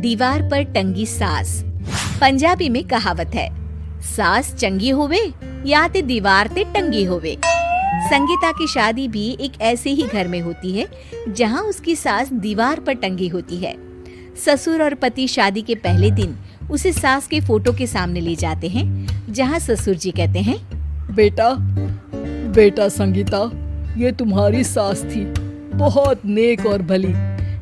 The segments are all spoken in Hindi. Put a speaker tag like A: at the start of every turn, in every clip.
A: दीवार पर टंगी सास। पंजाबी में कहावत है, सास चंगी होवे या ते दीवार ते टंगी होवे। संगीता की शादी भी एक ऐसे ही घर में होती है जहां उसकी सास दीवार पर टंगी होती है। ससुर और पति शादी के पहले दिन उसे सास के फोटो के सामने ले जाते हैं, जहां ससुर जी कहते हैं,
B: बेटा संगीता, ये तुम्हारी सास थी, बहुत नेक और भली,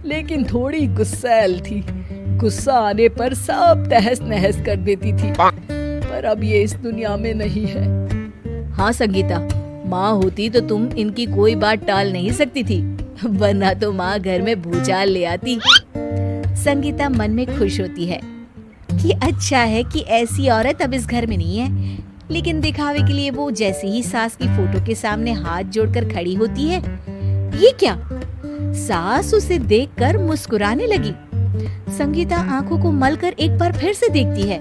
B: लेकिन थोड़ी गुस्सैल थी। गुस्सा आने पर सब तहस नहस कर देती थी, पर अब ये इस दुनिया में नहीं है।
A: हाँ संगीता, माँ होती तो तुम इनकी कोई बात टाल नहीं सकती थी, वरना तो माँ घर में भूचाल ले आती। संगीता मन में खुश होती है कि अच्छा है कि ऐसी औरत अब इस घर में नहीं है, लेकिन दिखावे के लिए वो जैसे ही सास की फोटो के सामने हाथ जोड़कर खड़ी होती है, ये क्या? सास उसे देखकर मुस्कुराने लगी। संगीता आंखों को मलकर एक बार फिर से देखती है,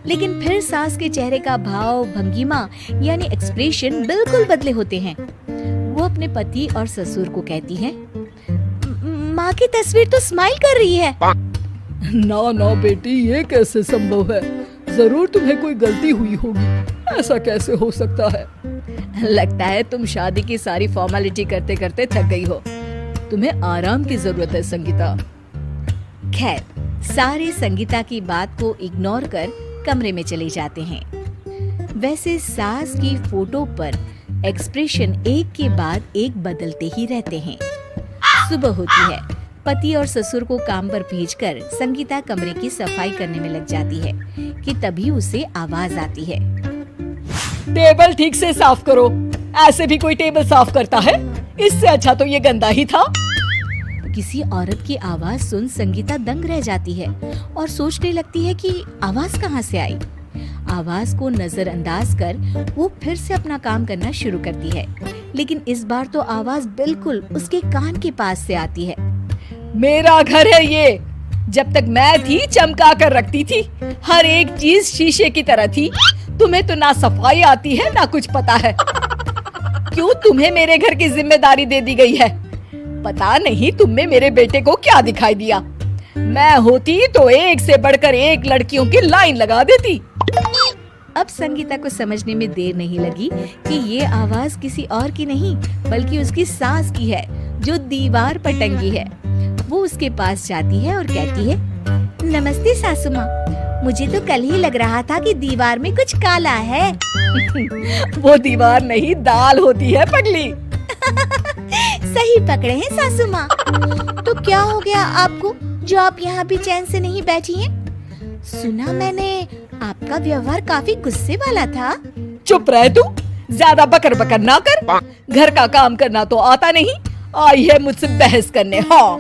A: लेकिन फिर सास के चेहरे का भाव, भंगिमा यानी एक्सप्रेशन बिल्कुल बदले होते हैं। वो अपने पति और ससुर को कहती है, माँ की तस्वीर तो स्माइल कर रही है।
B: ना बेटी, ये कैसे संभव है? जरूर तुम्हें कोई गलती हुई होगी, ऐसा कैसे हो सकता है?
A: लगता है तुम शादी की सारी फॉर्मेलिटी करते करते थक गई हो,
B: तुम्हें आराम की जरूरत है संगीता।
A: खैर, सारे संगीता की बात को इग्नोर कर कमरे में चले जाते हैं। वैसे सास की फोटो पर एक्सप्रेशन एक के बाद एक बदलते ही रहते हैं। सुबह होती है, पति और ससुर को काम पर भेजकर संगीता कमरे की सफाई करने में लग जाती है कि तभी उसे आवाज आती है,
B: टेबल ठीक से साफ करो। ऐसे भी कोई टेबल साफ करता है? इससे अच्छा तो ये गंदा ही था।
A: किसी औरत की आवाज सुन संगीता दंग रह जाती है और सोचने लगती है कि आवाज कहाँ से आई। आवाज को नजरअंदाज कर वो फिर से अपना काम करना शुरू करती है, लेकिन इस बार तो आवाज बिल्कुल उसके कान के पास से आती है।
B: मेरा घर है ये। जब तक मैं थी चमका कर रखती थी, हर एक चीज शीशे की तरह थी। तुम्हें तो ना सफाई आती है ना कुछ पता है। क्यों तुम्हें मेरे घर की जिम्मेदारी दे दी गई है? पता नहीं तुम में मेरे बेटे को क्या दिखाई दिया। मैं होती तो एक से बढ़कर एक लड़कियों की लाइन लगा देती।
A: अब संगीता को समझने में देर नहीं लगी कि ये आवाज किसी और की नहीं बल्कि उसकी सास की है, जो दीवार पर टंगी है। वो उसके पास जाती है और कहती है, नमस्ते सासू माँ, मुझे तो कल ही लग रहा था कि दीवार में कुछ काला है।
B: वो दीवार नहीं, दाल होती है पगली।
A: सही पकड़े हैं सासू माँ। तो क्या हो गया आपको जो आप यहाँ भी चैन से नहीं बैठी हैं? सुना मैंने आपका व्यवहार काफी गुस्से वाला था।
B: चुप रह तू, ज्यादा बकर बकर ना कर। घर का काम करना तो आता नहीं, आई है मुझसे बहस करने। हाँ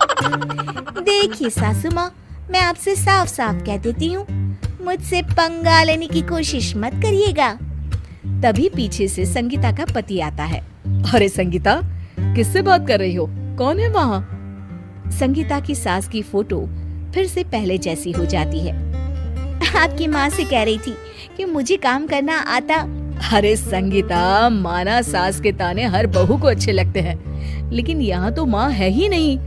A: देखिए सासू माँ, मैं आपसे साफ साफ कह देती हूँ, मुझसे पंगा लेने की कोशिश मत करिएगा। तभी पीछे से संगीता का पति आता है।
B: अरे संगीता, किससे बात कर रही हो? कौन है वहाँ?
A: संगीता की सास की फोटो फिर से पहले जैसी हो जाती है। आपकी माँ से कह रही थी कि मुझे काम करना आता।
B: अरे संगीता, माना सास के ताने हर बहू को अच्छे लगते हैं, लेकिन यहाँ तो माँ है ही नहीं।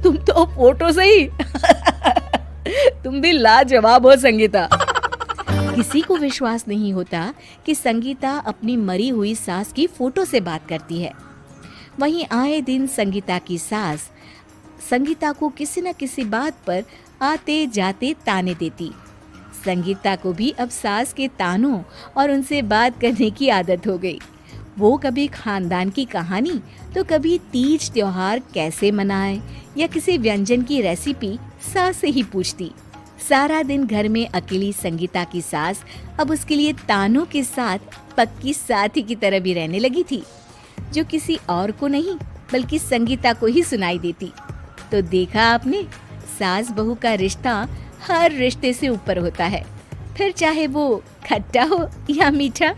B: तुम तो फोटो से ही तुम भी लाजवाब हो संगीता।
A: किसी को विश्वास नहीं होता कि संगीता अपनी मरी हुई सास की फोटो से बात करती है। वहीं आए दिन संगीता की सास संगीता को किसी न किसी बात पर आते जाते ताने देती। संगीता को भी अब सास के तानों और उनसे बात करने की आदत हो गई। वो कभी खानदान की कहानी तो कभी तीज त्योहार कैसे मनाए या किसी व्यंजन की रेसिपी सास से ही पूछती। सारा दिन घर में अकेली संगीता की सास अब उसके लिए तानों के साथ पक्की साथी की तरह भी रहने लगी थी, जो किसी और को नहीं बल्कि संगीता को ही सुनाई देती। तो देखा आपने, सास बहू का रिश्ता हर रिश्ते से ऊपर होता है, फिर चाहे वो खट्टा हो या मीठा।